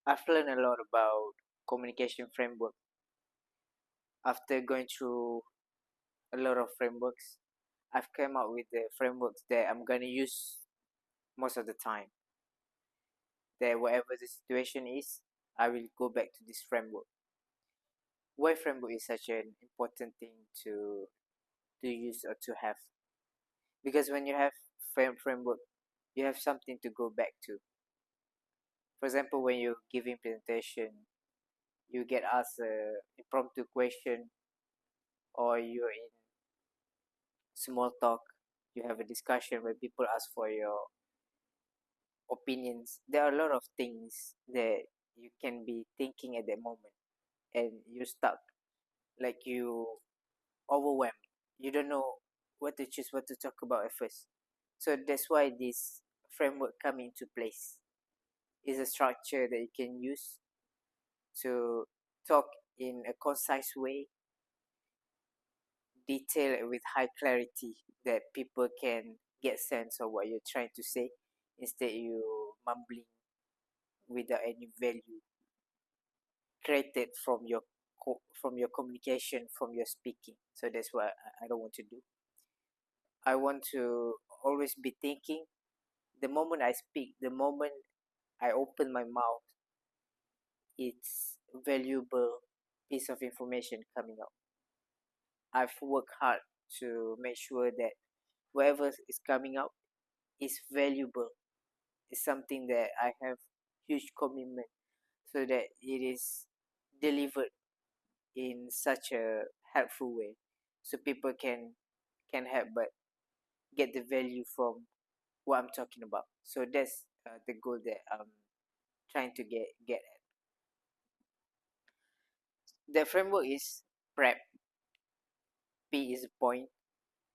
I've learned a lot about communication framework after going through a lot of frameworks. I've come up with the frameworks that I'm gonna use most of the time. That whatever the situation is, I will go back to this framework. Why framework is such an important thing to use or to have? Because when you have framework, you have something to go back to. For example, when you're giving presentation, you get asked a impromptu question, or you're in small talk, you have a discussion where people ask for your opinions. There are a lot of things that you can be thinking at that moment, and you're stuck, like you overwhelmed. You don't know what to choose, what to talk about at first. So that's why this framework come into place. Is a structure that you can use to talk in a concise way, detail with high clarity, that people can get sense of what you're trying to say, instead you mumbling without any value created from your communication, from your speaking. So that's what I don't want to do. I want to always be thinking. The moment I speak, the moment I open my mouth, it's valuable piece of information coming out. I've worked hard to make sure that whatever is coming out is valuable. It's something that I have huge commitment, so that it is delivered in such a helpful way, so people can help but get the value from what I'm talking about. So that's the goal that I'm trying to get at. The framework is prep. P is point,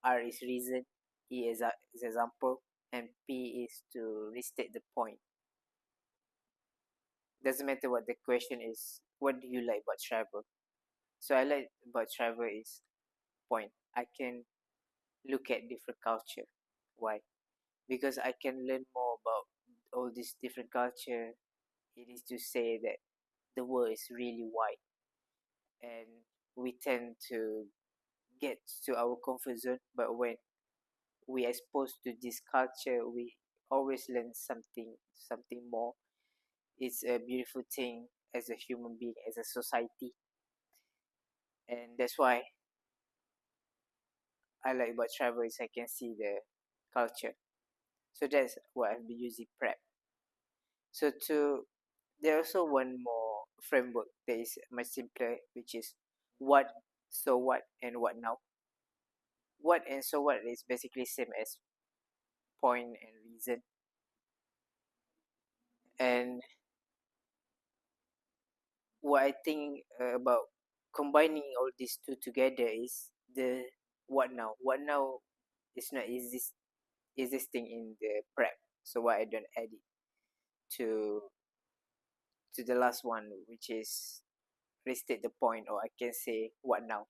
R is reason, E is example, and P is to restate the point. Doesn't matter what the question is. What do you like about travel? So I like about travel is point. I can look at different culture. Why? Because I can learn more about all these different culture. It is to say that the world is really wide, and we tend to get to our comfort zone. But when we exposed to this culture, we always learn something more. It's a beautiful thing as a human being, as a society, and that's why I like about travel is I can see the culture. So that's what I've been using prep. So to There also one more framework that is much simpler, which is what, so what, and what now. What and so what is basically same as point and reason. And what I think about combining all these two together is the what now. What now is not existing in the prep. So why I don't add it to the last one, which is restate the point, or I can say what now,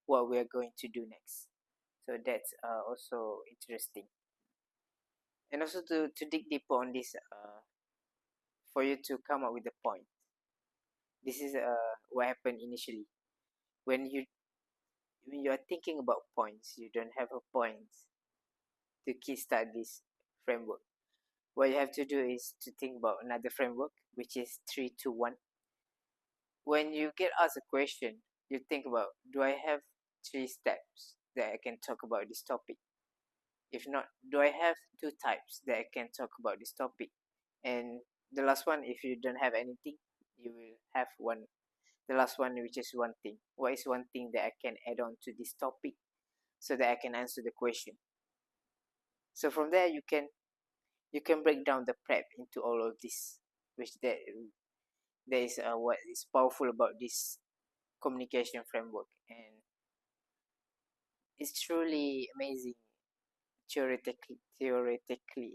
what we are going to do next. So that's also interesting. And also to dig deeper on this, for you to come up with the point. This is what happened initially. When you are thinking about points, you don't have a point to kickstart this framework. What you have to do is to think about another framework, which is 3, 2, 1. When you get asked a question, you think about, do I have 3 steps that I can talk about this topic? If not, do I have 2 types that I can talk about this topic? And the last one, if you don't have anything, you will have one. The last one, which is one thing. What is one thing that I can add on to this topic so that I can answer the question? So from there, you can break down the prep into all of this, which that is what is powerful about this communication framework, and it's truly amazing theoretically,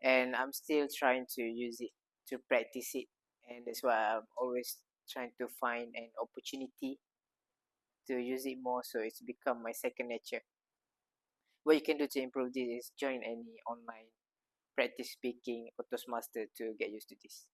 and I'm still trying to use it to practice it, and that's why I'm always trying to find an opportunity to use it more, so it's become my second nature. What you can do to improve this is join any online practice speaking or Toastmaster to get used to this.